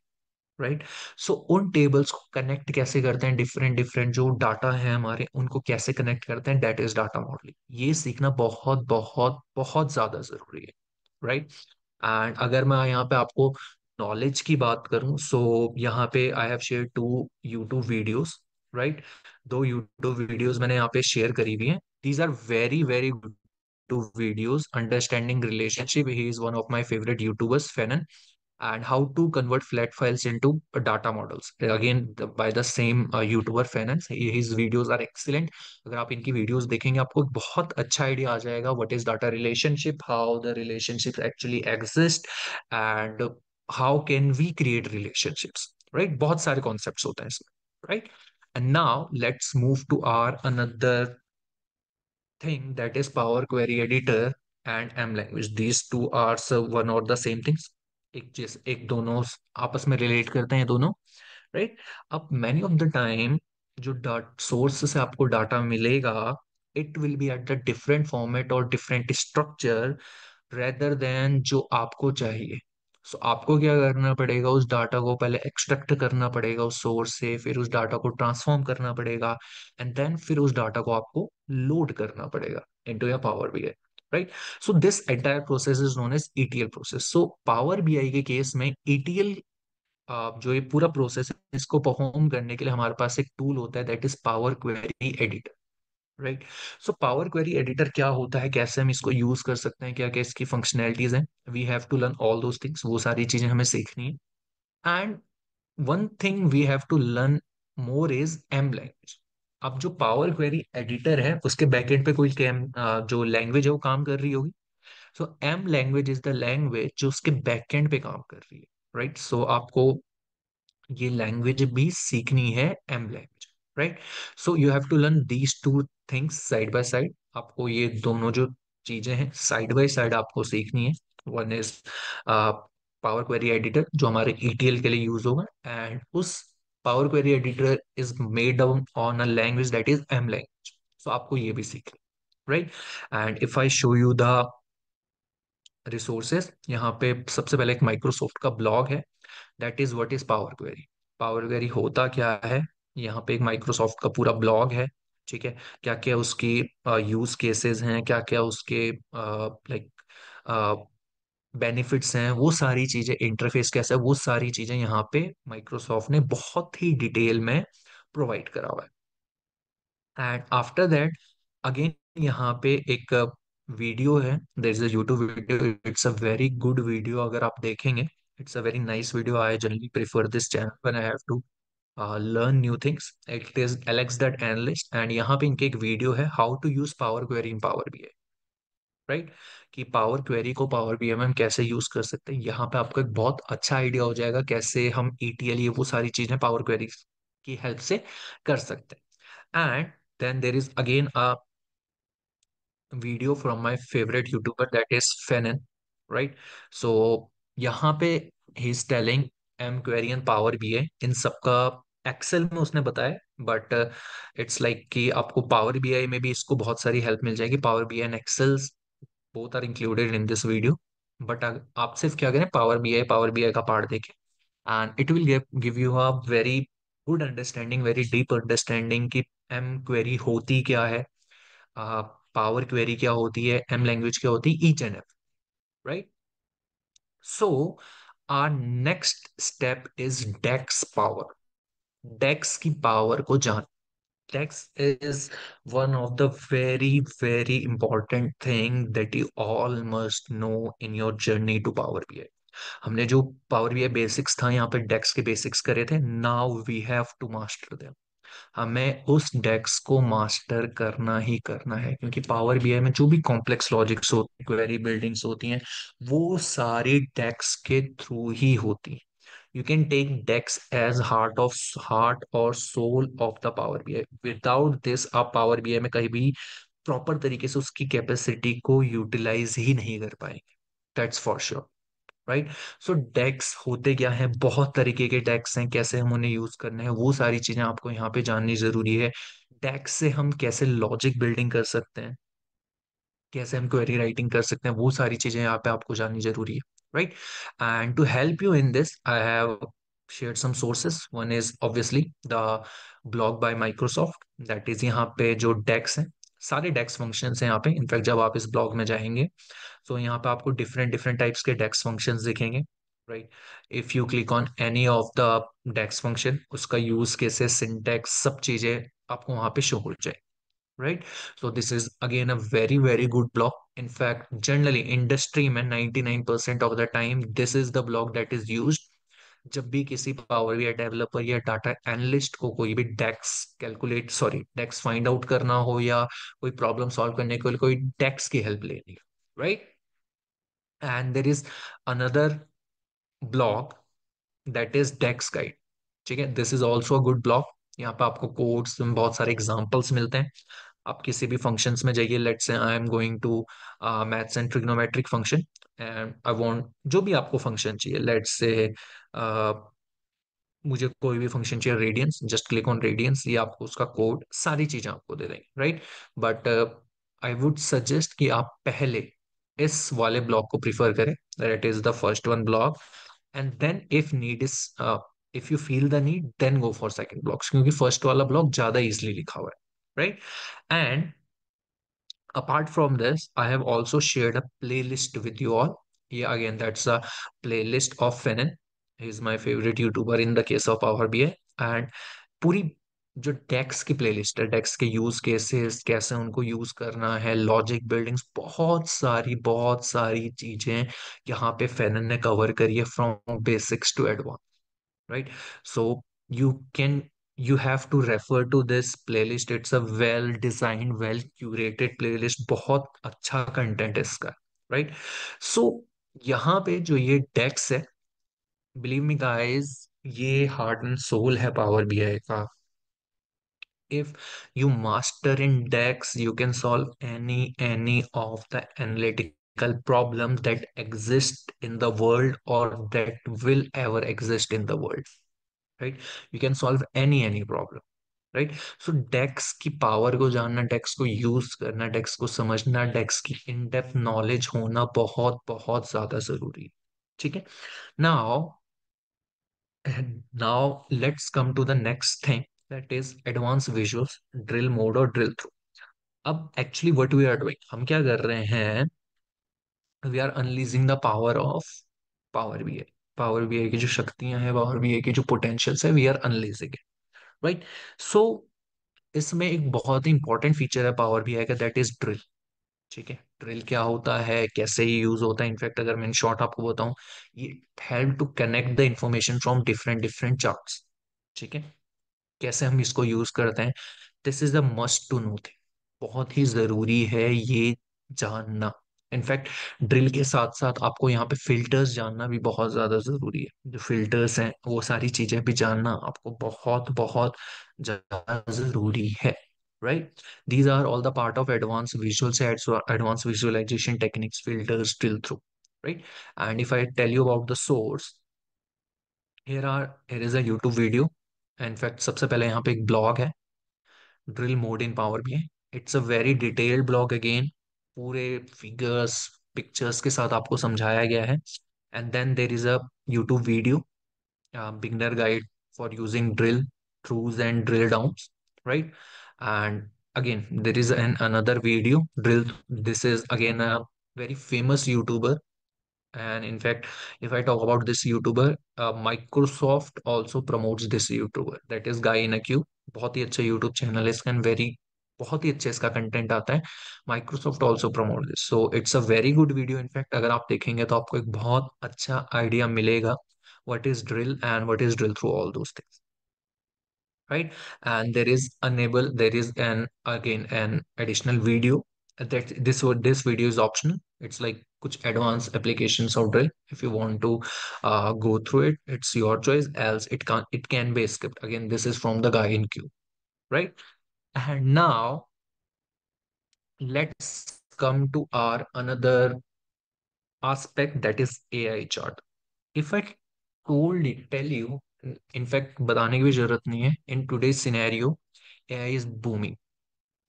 राइट. सो उन टेबल्स को कनेक्ट कैसे करते हैं, डिफरेंट डिफरेंट जो डाटा है हमारे उनको कैसे कनेक्ट करते हैं, दैट इज डाटा मॉडलिंग. ये सीखना बहुत बहुत बहुत ज्यादा जरूरी है. राइट. एंड अगर मैं यहाँ पे आपको नॉलेज की बात करूं, सो यहाँ पे I have share two YouTube videos. Right. दो यूट्यूब वीडियोस मैंने यहाँ पे शेयर करी हुई हैं. These are very very good two videos. Understanding relationship, he is one of my favourite YouTubers, फेनन. And how to convert flat files into data models, again by the same YouTuber Finance. His videos are excellent. अगर आप इनकी videos देखेंगे आपको एक बहुत अच्छा idea आ जाएगा what is data relationship, how the relationship actually exist, and how can we create relationships. Right. बहुत सारे कॉन्सेप्ट्स होते हैं इसमें. Right. And now let's move to our another thing, that is Power Query Editor and M language. These two are one or the same things. एक दोनों आपस में relate करते हैं दोनों. राइट. अब मैनी ऑफ द टाइम जो dot source से आपको डाटा मिलेगा, it will be at the different format और डिफरेंट स्ट्रक्चर रेदर देन जो आपको चाहिए. सो आपको क्या करना पड़ेगा, उस डाटा को पहले एक्सट्रैक्ट करना पड़ेगा उस सोर्स से, फिर उस डाटा को ट्रांसफॉर्म करना पड़ेगा, एंड देन फिर उस डाटा को आपको लोड करना पड़ेगा into your Power BI. Right. So this entire process is known as ETL process. So Power BI के केस में ईटीएल, जो ये पूरा प्रोसेस है इसको परफॉर्म करने के लिए हमारे पास एक टूल होता है, that is power query editor. Right. So power query editor क्या होता है, कैसे हम इसको यूज कर सकते हैं, क्या क्या इसकी फंक्शनैलिटीज हैं, we have to learn all those things. वो सारी चीजें हमें सीखनी है. And one thing we have to learn more is M language. अब जो पावर क्वेरी एडिटर है उसके बैकएंड पे कोई जो लैंग्वेज है वो काम कर रही होगी. So M language is the language जो उसके बैकएंड पे काम कर रही है. राइट. सो आपको ये लैंग्वेज भी सीखनी है, M language. Right. So you have to learn these two things side by side. आपको ये दोनों जो चीजें हैं साइड बाय साइड आपको सीखनी है. One is power query editor जो हमारे ईटीएल के लिए यूज होगा, एंड उस power query editor is made on a language that is M language. So आपको ये भी सीखना. Right. And if I show you the resources, यहाँ पे सबसे पहले एक माइक्रोसॉफ्ट का ब्लॉग है, that is what is power query. Power query होता क्या है, यहाँ पे एक माइक्रोसॉफ्ट का पूरा ब्लॉग है. ठीक है. क्या क्या उसकी यूज केसेस हैं, क्या क्या उसके लाइक बेनिफिट्स हैं, वो सारी चीजें, इंटरफेस कैसा है, वो सारी चीजें यहाँ पे माइक्रोसॉफ्ट ने बहुत ही डिटेल में प्रोवाइड करा हुआ है. एंड आफ्टर दैट अगेन यहाँ पे एक वीडियो है, there is a YouTube video, it's a very good video. अगर आप देखेंगे, it's a very nice video. I generally prefer this channel when I have to learn new things. It is Alex that analyst, and यहाँ पे इनके एक video है, how to use Power Query in power BI. Right. कि Power Query को Power BI में हम कैसे यूज कर सकते हैं, यहाँ पे आपको एक बहुत अच्छा आइडिया हो जाएगा कैसे हम ईटीएल ये वो सारी चीजें पावर क्वेरी की हेल्प से कर सकते हैं. And then there is again a video from my favourite YouTuber that is Fenan. Right. So यहाँ पे ही is telling M query and power BI इन सबका एक्सेल में उसने बताया, बट इट्स लाइक कि आपको पावर बीआई में भी इसको बहुत सारी हेल्प मिल जाएगी। Power BI and Excel both are included in this video. But आप सिर्फ क्या करें, पावर बीआई का पार्ट देखें, and it will give you a very good understanding, very deep understanding कि एम क्वेरी होती क्या है, पावर क्वेरी क्या होती है, एम लैंग्वेज क्या होती है, each and every, right. So our next step is DAX power. DAX की पावर को जान। DAX is one of the very very important thing that you all must know in your journey to power BI. हमने जो Power BI basics था यहाँ पे डेक्स के basics करे थे, now we have to master them. हमें उस डेक्स को मास्टर करना ही करना है, क्योंकि पावर बीआई में जो भी कॉम्प्लेक्स लॉजिक्स होते हैं, क्वेरी बिल्डिंग्स होती हैं, वो सारी डेक्स के थ्रू ही होती हैं। You can take DAX as heart और soul of the power BI. Without this आप पावर बीआई में कहीं भी प्रॉपर तरीके से उसकी कैपेसिटी को यूटिलाइज ही नहीं कर पाएंगे। That's for sure, right. So DAX होते क्या है, बहुत तरीके के डेक्स हैं, कैसे हम उन्हें यूज करने हैं वो सारी चीजें आपको यहाँ पे जाननी जरूरी है। डेक्स से हम कैसे लॉजिक बिल्डिंग कर सकते हैं, कैसे हम क्वेरी राइटिंग कर सकते हैं, वो सारी चीजें यहाँ पे आपको जाननी जरूरी है, right. And to help you in this I have shared some sources. One is obviously the blog by Microsoft, that is यहाँ पे जो डेक्स हैं, सारे डेक्स फंक्शंस हैं यहाँ पे। इनफैक्ट जब आप इस ब्लॉग में जाएंगे तो यहाँ पे आपको डिफरेंट डिफरेंट टाइप्स के डेक्स फंक्शंस दिखेंगे, right. If you click on any of the DAX function, उसका यूज केसेस, सिंटैक्स, सब चीजें आपको वहां पे शो हो जाए, right. So this is again a very very good blog. In fact generally industry में 99% of the time this is the blog that is used. जब भी किसी पावर बीआई डेवलपर या डाटा एनालिस्ट को कोई भी डेक्स कैलकुलेट, सॉरी डेक्स find out करना हो, या कोई प्रॉब्लम सॉल्व करने के लिए कोई डेक्स की हेल्प लेनी हो, right. And there is another blog that is DAX guide. ठीक है, this is also a good blog. यहाँ पे आपको कोड्स में बहुत सारे एग्जांपल्स मिलते हैं। आप किसी भी फंक्शंस में जाइए, let's say I am going to maths and trigonometric function, and I want जो भी आपको फंक्शन चाहिए, लेट्स से मुझे कोई भी फंक्शन चाहिए radians, just click on radians, ये आपको उसका कोड सारी चीजें आपको दे देंगे, right. But I would suggest कि आप पहले इस वाले ब्लॉक को प्रिफर करें, that is the first one block, and then if need is, if you feel the need then go for second blocks, क्योंकि फर्स्ट वाला ब्लॉक ज्यादा इजिली लिखा हुआ है, right. And apart from this, I have also shared a playlist with you all. Yeah, again, that's a playlist of Fenin. He's my favorite YouTuber in the case of Power BI. And पूरी जो डेक्स की playlist है, डेक्स के use cases, कैसे उनको use करना है, logic buildings, बहुत सारी चीजें यहाँ पे फेनन ने कवर करी है, from basics to advance, right? So you have to refer to this playlist. It's a well designed, well curated playlist, बहुत अच्छा कंटेंट है इसका, right? So यहाँ पे जो ये डेक्स है, बिलीव मी गाइस, ये हार्ट एंड सोल है पावर बीआई का। if you master in dex, you can solve any of the analytical problems that exist in the world or that will ever exist in the world, right. You can solve any problem, right. So DAX की power को जानना, डेक्स को use करना, डेक्स को समझना, डेक्स की in depth knowledge होना बहुत बहुत ज्यादा जरूरी है, ठीक है। Now now let's come to the next thing, that is advance visuals, drill mode और ड्रिल थ्रू। अब actually what we are doing, हम क्या कर रहे हैं, we are unleashing the power of power BI. Power BI की जो शक्तियां हैं, पावर बीआई की जो पोटेंशियल्स है, वी आर अनलीजिंग, राइट। सो इसमें एक बहुत ही इंपॉर्टेंट फीचर है पावर बीआई का, दैट इज ड्रिल। ठीक है, ड्रिल क्या होता है, कैसे ये यूज होता है, इनफैक्ट अगर मैं इन शॉर्ट आपको बताऊं, ये help to connect the information from different different charts. ठीक है, कैसे हम इसको यूज करते हैं, this is the must to know thing. बहुत ही जरूरी है ये जानना। इनफैक्ट ड्रिल के साथ साथ आपको यहाँ पे फिल्टर्स जानना भी बहुत ज्यादा जरूरी है। जो फिल्टर्स हैं वो सारी चीजें भी जानना आपको बहुत बहुत ज्यादा जरूरी है, right. These are all the part of advance visual से advance visualization techniques, filters, drill through, right. And if I tell you about the source, here is a YouTube video in fact सबसे पहले यहाँ पे एक ब्लॉग है, drill mode in power BI. It's a very detailed blog again, पूरे figures pictures के साथ आपको समझाया गया है। And then there is a YouTube video, beginner guide for using drill throughs and drill downs, right? And again, there is an another video drill. This is again a very famous YouTuber, and in fact, if I talk about this YouTuber, Microsoft also promotes this YouTuber. That is Guy in a Cube. बहुत ही अच्छा YouTube channel है इसका, and very बहुत ही अच्छा इसका content आता है। Microsoft also promote this, so it's a very good video. In fact अगर आप देखेंगे तो आपको एक बहुत अच्छा आइडिया मिलेगा what is drill and what is drill through all those things, right? And there is enable, there is an again an additional video that this video is optional. It's like kuch advanced applications of drill. If you want to go through it, it's your choice, else it can be skipped. Again, this is from the guy in queue, right? And now let's come to our another aspect, that is AI chart. If I tell you, in fact बताने की भी जरूरत नहीं है, in today's scenario AI is booming.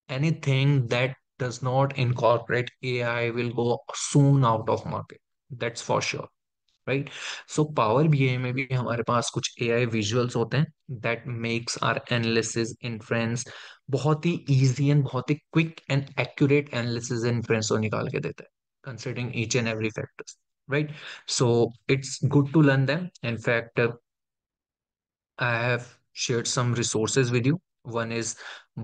Anything that does not incorporate AI will go soon out of market, that's for sure, right? So power BI में भी हमारे पास कुछ एआई विजुअल्स होते हैं that makes our analysis inference बहुत ही easy and बहुत ही quick and accurate analysis and inference को निकाल के देता है, considering each and every factors, right? So it's good to learn them. In fact, I have shared some resources with you. One is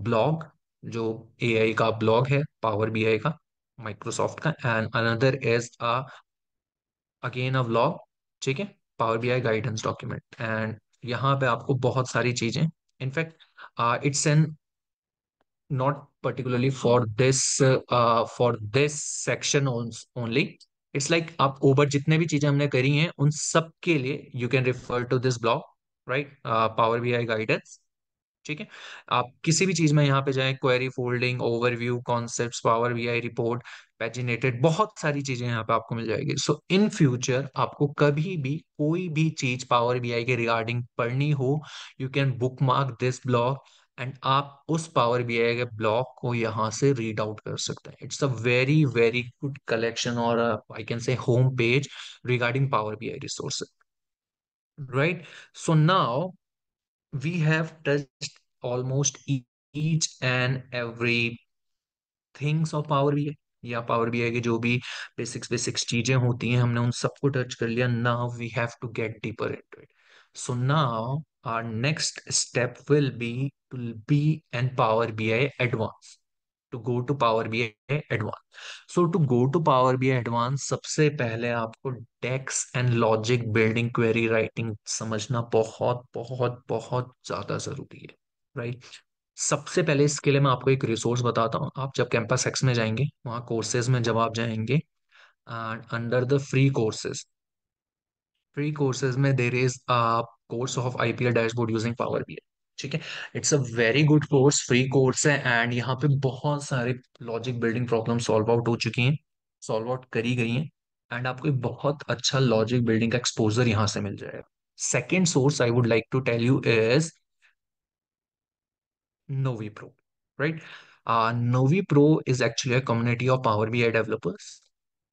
blog, जो AI का blog है Power BI का, Microsoft का, and another is again a vlog, ठीक है, Power BI guidance document. And यहाँ पे आपको बहुत सारी चीजें, in fact it's an not particularly for this section only. It's like आप ऊपर जितने भी चीजें हमने करी हैं उन सब के लिए you can refer to this blog, right? Power BI guidance, ठीक है। आप किसी भी चीज में यहाँ पे जाएं, query folding, overview, concepts, power BI report, paginated, बहुत सारी चीजें यहाँ पे आपको मिल जाएगी। सो इन फ्यूचर आपको कभी भी कोई भी चीज पावर बीआई के रिगार्डिंग पढ़नी हो, you can book mark this blog, and आप उस पावर बीआई के ब्लॉग को यहाँ से रीड आउट कर सकते हैं। It's a very very good collection, और I can say home page regarding power BI resources, right? So now we have touched almost each and every things of Power BI, या power BI की जो भी basics चीजें होती हैं हमने उन सबको टच कर लिया। Now we have to get deeper into it. So now our next step will be to be in Power BI Advanced, to go to Power BI Advanced. So to go to Power BI Advanced, सबसे पहले आपको DAX and logic building query writing समझना बहुत बहुत बहुत ज्यादा जरूरी है, राइट? सबसे पहले इसके लिए मैं आपको एक रिसोर्स बताता हूँ। आप जब कैंपस एक्स में जाएंगे, वहाँ कोर्सेज में जब आप जाएंगे, and under the free courses में there is a course of IPL dashboard using power BI, ठीक है। It's a very good course, free course है, एंड यहाँ पे बहुत सारे logic building problem solve out हो चुकी हैं, सॉल्व आउट करी गई हैं, एंड आपको एक बहुत अच्छा लॉजिक बिल्डिंग का एक्सपोजर यहाँ से मिल जाएगा। Second source I would like to tell you is Novi Pro, right? Novi Pro is actually a community of Power BI developers,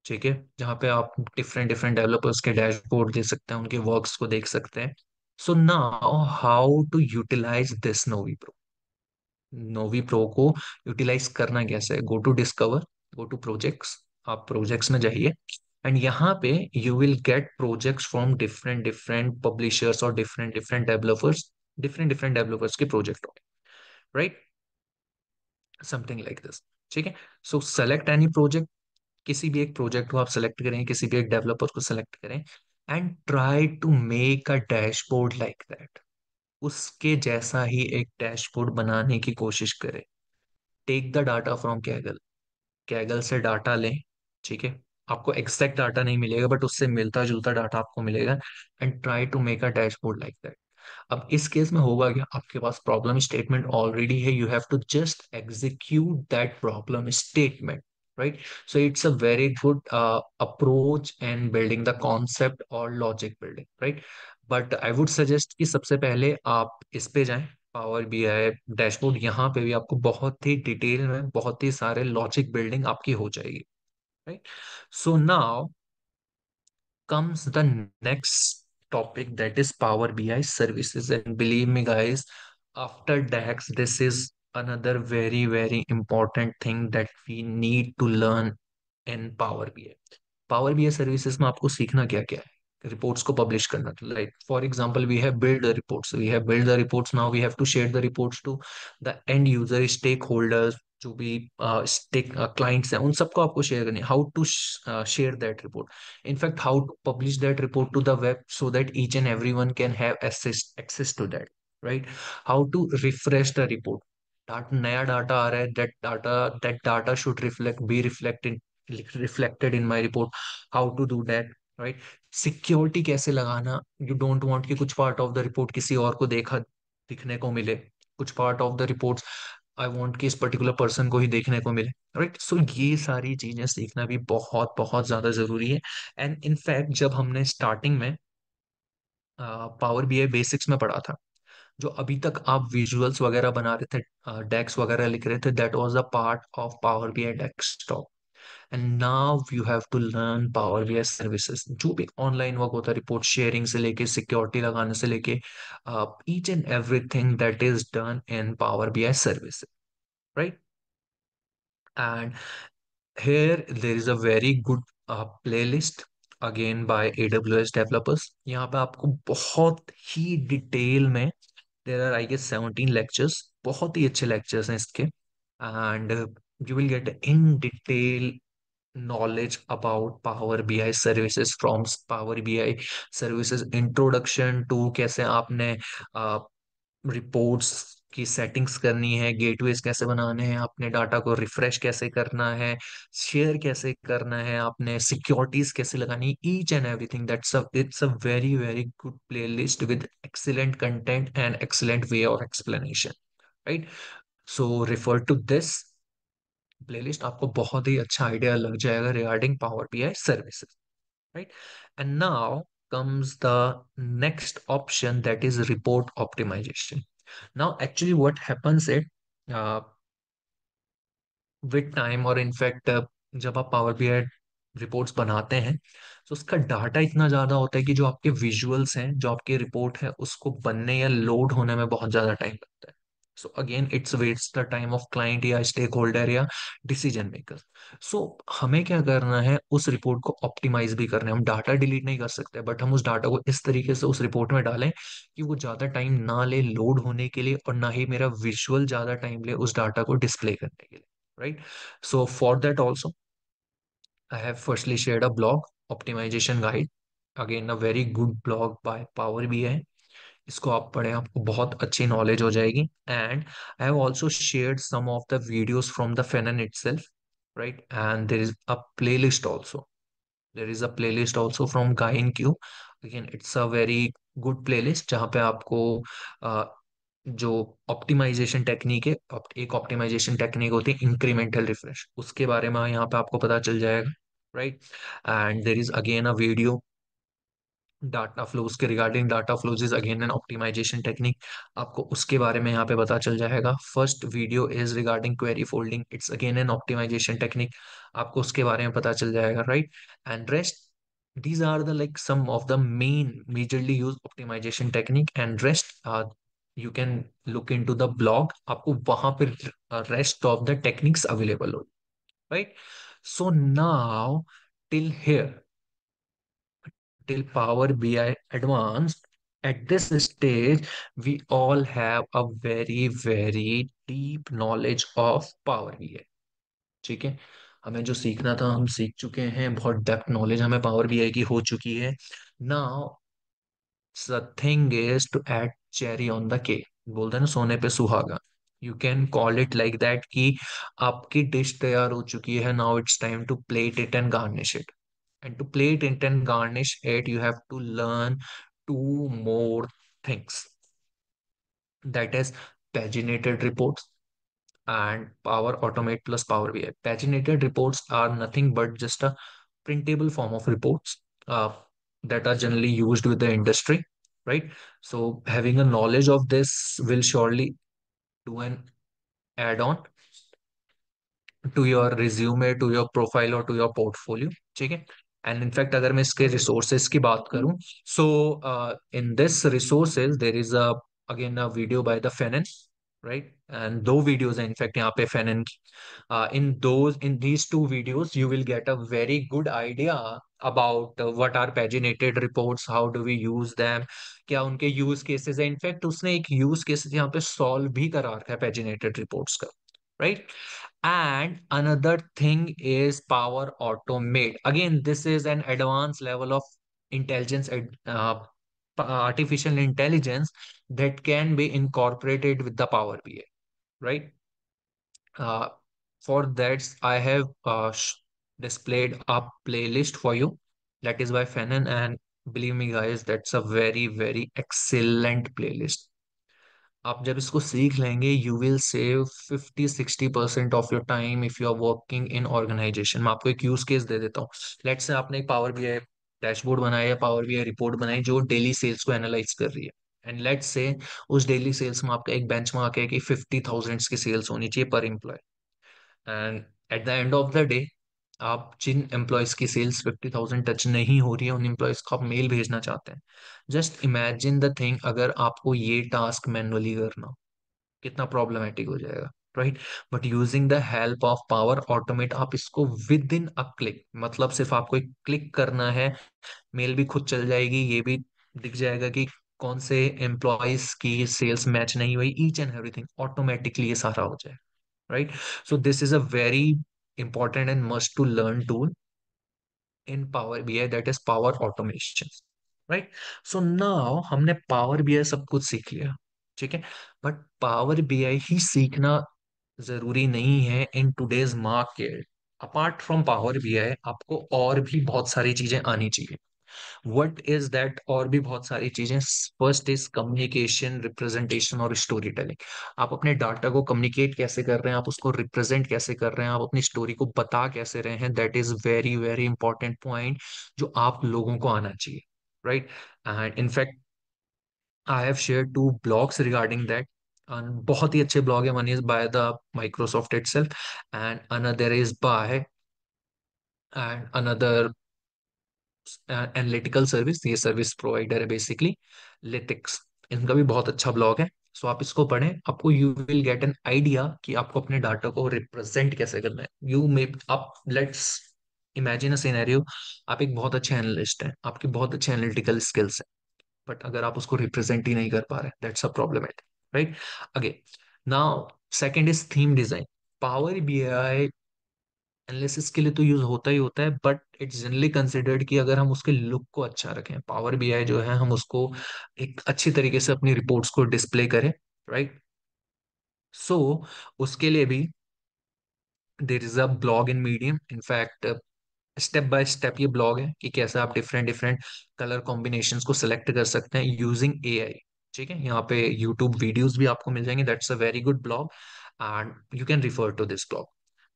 ठीक है, जहाँ पे आप डिफरेंट डिफरेंट डेवलपर्स के डैशबोर्ड देख सकते हैं, उनके वर्क्स को देख सकते हैं। So now how to utilize this NovyPro? NovyPro को यूटिलाइज करना कैसे है? Go to discover, go to projects, आप प्रोजेक्ट्स में जाइए, एंड यहाँ पे you will get projects from different different publishers और डिफरेंट डिफरेंट डेवलपर्स के प्रोजेक्ट होंगे, राइट? समथिंग लाइक दिस, ठीक है। सो सेलेक्ट एनी प्रोजेक्ट, किसी भी एक प्रोजेक्ट को आप सेलेक्ट करें, किसी भी एक डेवलपर को सेलेक्ट करें, and try to make a dashboard like that. उसके जैसा ही एक डैशबोर्ड बनाने की कोशिश करें। Take the data from Kaggle, Kaggle से डाटा लें, ठीक है। आपको एग्जैक्ट डाटा नहीं मिलेगा, बट उससे मिलता जुलता डाटा आपको मिलेगा, and try to make a dashboard like that. अब इस केस में होगा क्या, आपके पास प्रॉब्लम स्टेटमेंट ऑलरेडी है, you have to just execute that problem statement, right? So it's a very good approach in building the concept और logic building, right? But I would suggest कि सबसे पहले आप इस पे जाएं, पावर बीआई डैशबोर्ड। यहाँ पे भी आपको बहुत ही डिटेल में बहुत ही सारे लॉजिक बिल्डिंग आपकी हो जाएगी, right? So now comes the next topic, that is Power BI services. And believe me, guys, after DAX, this is another very, very important thing that we need to learn in Power BI. Power BI services में आपको सीखना क्या क्या है? Reports को publish करना, like for example we have build the reports, we have build the reports, now we have to share the reports to the end user, stakeholders, जो भी स्टेक क्लाइंट्स हैं, उन सबको आपको शेयर करनी है। How to share that report, in fact how to publish that report to the web so that each and every one can have access to that, right? How to refresh the report, नया data आ रहा है, that data should reflected in my report, how to do that, right? Security कैसे लगाना, you don't want कि कुछ part of the report किसी और को देखा दिखने को मिले, कुछ part of the reports I want कि इस पर्टिकुलर पर्सन को ही देखने को मिले, राइट? सो ये सारी चीजें सीखना भी बहुत बहुत ज्यादा जरूरी है। एंड इनफैक्ट जब हमने स्टार्टिंग में पावर बीआई बेसिक्स में पढ़ा था, जो अभी तक आप विजुअल्स वगैरह बना रहे थे, डेक्स वगैरह लिख रहे थे, that was a part of power BI desktop. And now you have to learn power BI services, जो भी ऑनलाइन वर्क होता है, रिपोर्ट शेयरिंग से लेके सिक्योरिटी लगाने से लेके each and everything that is done in power BI services, right? And here there is a very good playlist again by AWS developers। यहाँ पे आपको बहुत ही डिटेल में, there are I guess 17 lectures, बहुत ही अच्छे lectures हैं इसके, and you will get in detail knowledge about Power BI services, from Power BI services introduction to कैसे आपने रिपोर्ट्स की सेटिंग्स करनी है, गेटवेज कैसे बनाने हैं, अपने डाटा को रिफ्रेश कैसे करना है, शेयर कैसे करना है, आपने सिक्योरिटीज कैसे लगानी है, each and everything. That's it's a very very good playlist with excellent content and excellent way of explanation, right? So refer to this playlist, आपको बहुत ही अच्छा आइडिया लग जाएगा regarding power BI services, right? And now comes the next option, that is report optimization. Now, actually, what happens is, uh, with time, और in fact जब आप power BI reports बनाते हैं तो उसका डाटा इतना ज्यादा होता है कि जो आपके विजुअल्स हैं, जो आपकी रिपोर्ट है, उसको बनने या लोड होने में बहुत ज्यादा टाइम लगता है। So again it's waits the time of client या स्टेक होल्डर या डिसीजन मेकर। सो हमें क्या करना है, उस रिपोर्ट को ऑप्टिमाइज भी करना है। हम डाटा डिलीट नहीं कर सकते, बट हम उस डाटा को इस तरीके से उस रिपोर्ट में डालें कि वो ज्यादा टाइम ना ले लोड होने के लिए, और ना ही मेरा विजुअल ज्यादा टाइम ले उस डाटा को डिस्प्ले करने के लिए, right? So for that also, I have firstly shared a blog, optimization guide. Again, a very good blog by Power BI. इसको आप पढ़ें, आपको बहुत अच्छी नॉलेज हो जाएगी। And I have also shared some of the videos from the Fenan itself, right? And there is a playlist also, there is a playlist also from guy in Cube. Again it's a very good playlist, जहाँ पे आपको जो optimisation technique है, एक optimisation technique होती है incremental refresh, उसके बारे में यहाँ पे आपको पता चल जाएगा, right? And there is again a video data flows के regarding, data flows is again an optimization technique, आपको उसके बारे में यहाँ पे पता चल जाएगा। First video is regarding query folding, it's again an optimization technique, आपको उसके बारे में पता चल जाएगा, right? And rest, these are the like some of the main majorly used optimization technique, and rest you can look into the blog, आपको वहां पे rest of the techniques available हो, right? So now till here, till Power BI advanced, at this stage we all have a very very deep knowledge of Power BI, ठीक है? हमें जो सीखना था हम सीख चुके हैं, बहुत डेप्थ नॉलेज हमें पावर बीआई की हो चुकी है। Now the thing is to add cherry on the cake, बोलते हैं ना सोने पे सुहागा, you can call it like that, कि आपकी डिश तैयार हो चुकी है, now it's time to plate it and garnish it. And to plate it and garnish it, you have to learn two more things, that is paginated reports and Power Automate plus Power BI. Paginated reports are nothing but just a printable form of reports that are generally used with the industry, right? So having a knowledge of this will surely do an add on to your resume, to your profile और to your portfolio, ठीक है। And in fact अगर मैं इसके resources की बात करूं, so in this resources there is a again a video by the Fenan, right, and दो वीडियोज हैं इनफैक्ट यहाँ पे फेनन की। In these two videos you will get a very good idea about what are paginated reports, how do we use them, क्या उनके use cases है। In fact उसने एक यूज केसेस यहाँ पे सॉल्व भी करा रखा है पैजिनेटेड रिपोर्ट्स का, right? And another thing is Power Automate. Again, this is an advanced level of intelligence, artificial intelligence that can be incorporated with the Power BI, right? Uh, for that, I have displayed a playlist for you. That is by Fanon, and believe me, guys, that's a very, very excellent playlist. आप जब इसको सीख लेंगे you will save 50-60% of your time if you are working in organization. मैं आपको एक use case दे देता हूँ। लेट्स से आपने एक पावर बीआई डैशबोर्ड बनाया या पावर बीआई रिपोर्ट बनाई जो डेली सेल्स को एनालाइज कर रही है, एंड लेट्स से उस डेली सेल्स में आपका एक बेंचमार्क है कि 50,000 की सेल्स होनी चाहिए पर employ. And at the end of the day आप जिन एम्प्लॉयज की सेल्स 50,000 टच नहीं हो रही है उन एम्प्लॉयज को आप मेल भेजना चाहते हैं। जस्ट इमेजिन द थिंग, अगर आपको ये टास्क मैनुअली करना हो, कितना प्रॉब्लमेटिक हो जाएगा, right? But using the help of power automate आप इसको विद इन अ क्लिक, मतलब सिर्फ आपको एक क्लिक करना है, मेल भी खुद चल जाएगी, ये भी दिख जाएगा कि कौन से एम्प्लॉयज की सेल्स मैच नहीं हुई, ईच एंड एवरीथिंग ऑटोमेटिकली ये सारा हो जाए, right? So this is a very important and must to learn tool in power BI, that is power automation, right? So now हमने पावर बीआई सब कुछ सीख लिया, ठीक है। बट पावर बीआई ही सीखना जरूरी नहीं है in today's market. Apart from power BI आपको और भी बहुत सारी चीजें आनी चाहिए। What is that? और भी बहुत सारी चीजें। फर्स्ट इज कम्युनिकेशन, रिप्रेजेंटेशन और स्टोरी टेलिंग। आप अपने डाटा को कम्युनिकेट कैसे कर रहे हैं, आप उसको रिप्रेजेंट कैसे कर रहे हैं, आप अपनी स्टोरी को बता कैसे रहे हैं, that is very very important point जो आप लोगों को आना चाहिए, right? And in fact I have share two blogs regarding that. बहुत ही अच्छे ब्लॉग है। One is by the Microsoft itself and another is by and another analytical service, ये सर्विस प्रोवाइडर है बेसिकली, लिटिक्स। इनका भी बहुत अच्छा ब्लॉग है। सो आप इसको पढ़ें, आपको you will get an idea कि आपको अपने डाटा को रिप्रेजेंट कैसे करना है। यू मे आप लेट्स इमेजिन अ सिनेरियो, आप एक बहुत अच्छे एनालिस्ट हैं, आपकी बहुत अच्छे एनालिटिकल स्किल्स हैं, बट अगर आप उसको रिप्रेजेंट ही नहीं कर पा रहे, that's a problematic, right? Again, now second is theme design. Power BI analysis के लिए तो यूज होता ही होता है, बट इट्स जनरली कंसिडर्ड कि अगर हम उसके लुक को अच्छा रखें, पावर बीआई जो है हम उसको एक अच्छी तरीके से अपनी रिपोर्ट्स को डिस्प्ले करें, राइट? सो उसके लिए भी देर is a blog in medium. In fact step by step ये ब्लॉग है कि कैसे आप डिफरेंट डिफरेंट कलर कॉम्बिनेशंस को सिलेक्ट कर सकते हैं यूजिंग एआई, ठीक है। यहाँ पे यूट्यूब वीडियोस भी आपको मिल जाएंगे, that's a very good blog and you can refer to this blog.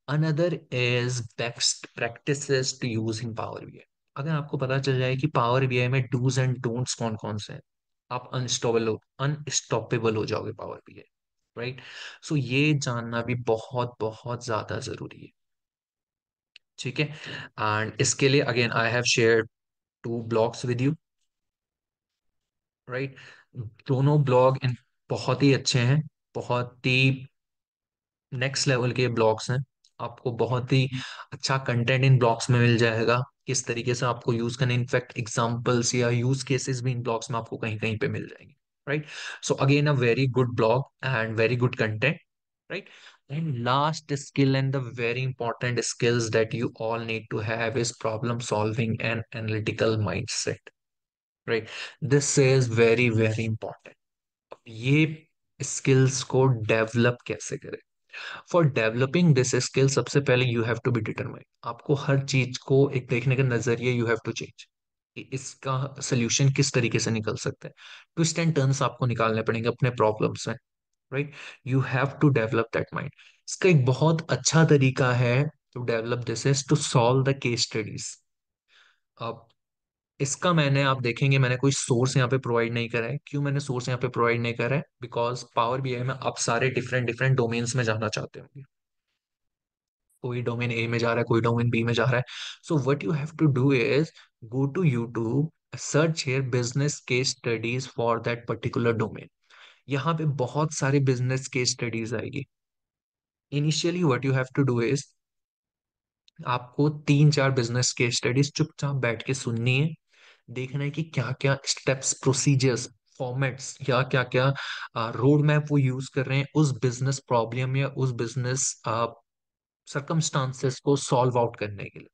Another is best practices to using power BI. अगर आपको पता चल जाए कि पावर बीआई में डूज एंड डोंट्स कौन कौन से हैं, आप अनस्टॉपेबल हो जाओगे पावर बीआई, राइट? सो ये जानना भी बहुत बहुत ज्यादा जरूरी है, ठीक है। एंड इसके लिए again I have share two blogs with you, right? दोनों ब्लॉग इन बहुत ही अच्छे हैं, बहुत ही नेक्स्ट लेवल के ब्लॉग्स हैं। आपको बहुत ही अच्छा कंटेंट इन ब्लॉग्स में मिल जाएगा, किस तरीके से आपको यूज करना। इनफैक्ट एग्जांपल्स या यूज केसेस भी इन ब्लॉग्स में आपको कहीं कहीं पे मिल जाएंगे, right? So again a very good blog and very good content, right? And last skill and the very important skills that you all need to have is problem solving and analytical mindset, right? This is very very important. ये skills को develop कैसे करें? For developing this skill सबसे पहले you have to be determined. आपको हर चीज को एक देखने का नजरिया यू हैव टू चेंज, कि इसका सोल्यूशन किस तरीके से निकल सकता है। ट्विस्ट एंड टर्न्स आपको निकालने पड़ेंगे अपने प्रॉब्लम्स में, right? You have to develop that mind. इसका एक बहुत अच्छा तरीका है to develop this is to solve the case studies. इसका मैंने, आप देखेंगे मैंने कोई सोर्स यहाँ पे प्रोवाइड नहीं करा है। क्यों मैंने सोर्स यहाँ पे प्रोवाइड नहीं करा है? बिकॉज पावर बीआई में आप सारे डिफरेंट डिफरेंट डोमेन्स में जाना चाहते होंगे। कोई डोमेन ए में जा रहा है, कोई डोमेन बी में जा रहा है। So what you have to do is go to YouTube, search here business case studies for that particular domain. यहाँ पे बहुत सारे बिजनेस केस स्टडीज आएगी। Initially what you have to do is आपको तीन चार बिजनेस केस स्टडीज चुपचाप बैठ के सुननी है। देखना है कि क्या क्या स्टेप्स, प्रोसीजर्स, फॉर्मेट्स या क्या क्या रोड मैप वो यूज कर रहे हैं उस बिजनेस प्रॉब्लम या उस बिजनेस circumstances को सॉल्व आउट करने के लिए,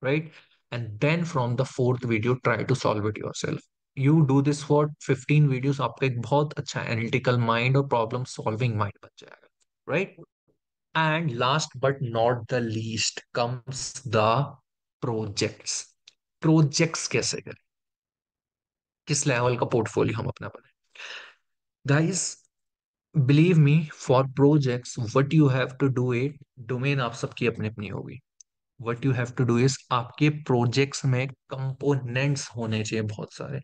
right? And then from the fourth video try to solve it yourself. You do this for 15 videos, आपका एक बहुत अच्छा एनालिटिकल माइंड और प्रॉब्लम सॉल्विंग माइंड बन जाएगा, right? And last but not the least comes the projects. Projects कैसे करें, किस लेवल का पोर्टफोलियो हम अपना बनाए। Guys, believe me, for projects what you have to do it, domain आप सबकी अपनी अपनी होगी। What you have to do is आपके प्रोजेक्ट्स में कंपोनेंट्स होने चाहिए बहुत सारे।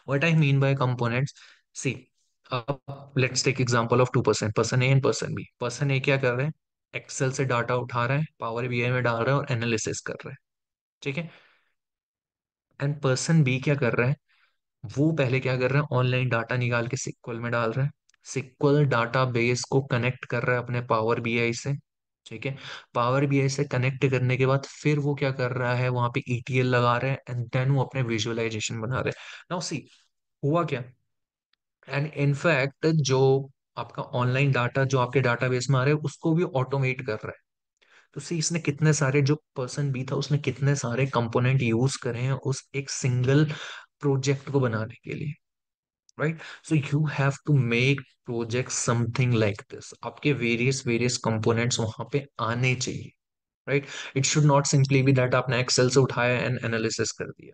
What I mean by components, see, let's take example of two person, person A and person B. Person A क्या कर रहे हैं? एक्सेल से डाटा उठा रहा है, पावर बीआई में डाल रहा है और एनालिसिस कर रहा है, ठीक है? एंड पर्सन बी क्या कर रहा है? वो पहले क्या कर रहा है? ऑनलाइन डाटा निकाल के सिक्वल में डाल रहा है, सिक्वल डाटा बेस को कनेक्ट कर रहा है अपने पावर बीआई से, ठीक है? पावर बीआई से कनेक्ट करने के बाद फिर वो क्या कर रहा है? वहां पे ईटीएल लगा रहा है एंड देन वो अपने विजुअलाइजेशन बना रहे हैं। नाउ सी, हुआ क्या? एंड इनफैक्ट जो आपका ऑनलाइन डाटा जो आपके डाटाबेस में आ रहा है उसको भी ऑटोमेट कर रहा है। तो सी, इसने कितने सारे, जो पर्सन बी था उसने कितने सारे कंपोनेंट यूज करे हैं उस एक सिंगल प्रोजेक्ट को बनाने के लिए, right? So you have to make project something like this. आपके वेरियस वेरियस कंपोनेंट्स वहां पे आने चाहिए, right? It should not simply be that आपने एक्सेल से उठाया एंड एनालिसिस कर दिया।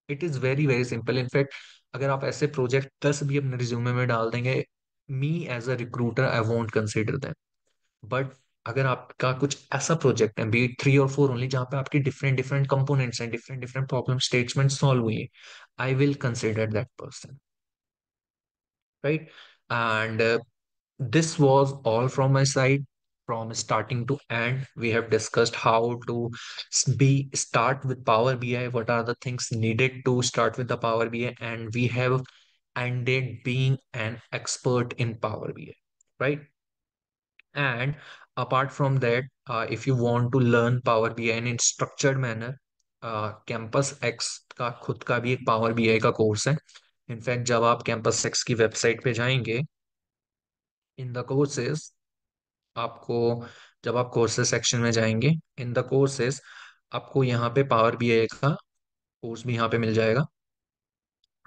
It is very very simple. In fact अगर आप ऐसे प्रोजेक्ट 10 भी अपने रिज्यूमे में डाल देंगे, me as a recruiter I won't consider them. But अगर आपका कुछ ऐसा प्रोजेक्ट है, बी 3 और 4 ओनली, जहाँ पे आपकी डिफरेंट डिफरेंट कंपोनेंट्स हैं, different different problem statement solve हुई है, I will consider that person, right? And this was all from my side. From starting to end, we have discussed how to be start with Power BI. What are the things needed to start with the Power BI, and we have ended being an expert in Power BI, right? And apart from that, if you want to learn Power BI in structured manner, campus x का खुद का भी एक power BI का course है। In fact जब आप campus x की वेबसाइट पे जाएंगे, इन द कोर्सेज, आपको, जब आप कोर्सेज सेक्शन में जाएंगे, इन द कोर्सेज, आपको यहाँ पे पावर बीआई का कोर्स भी यहाँ पे मिल जाएगा,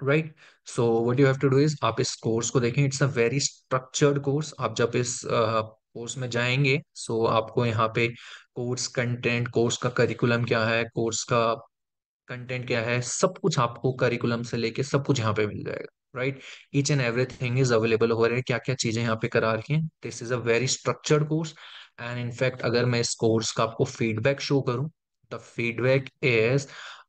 right? So what you have to do is आप इस कोर्स को देखें। It's a very structured course. आप जब इस कोर्स में जाएंगे, सो आपको यहाँ पे कोर्स कंटेंट, कोर्स का करिकुलम क्या है, कोर्स का कंटेंट क्या है, सब कुछ आपको करिकुलम से लेके सब कुछ यहाँ पे मिल जाएगा, right? Each and everything is available हो रहा है, क्या क्या चीजें यहाँ पे करा रखी हैं। This is a very structured course. And in fact अगर मैं इस कोर्स का आपको फीडबैक शो करूँ, the feedback is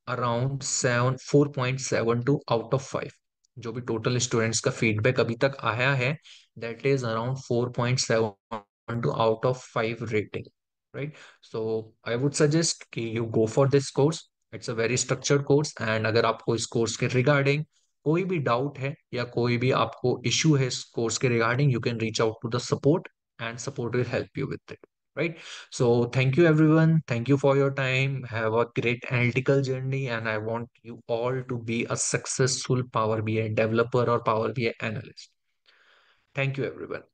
around 4.72 out of 5। जो भी टोटल स्टूडेंट्स का फीडबैक अभी तक आया है, दैट इज around 4.72 out of 5 rating, right? So I would suggest कि you go for this course. It's a very structured course. And अगर आपको इस कोर्स के रिगार्डिंग कोई भी डाउट है या कोई भी आपको इश्यू है इस कोर्स के regarding, you can reach out to the support and support will help you with it, right? So thank you everyone, thank you for your time, have a great analytical journey, and I want you all to be a successful Power BI developer or Power BI analyst. Thank you everyone.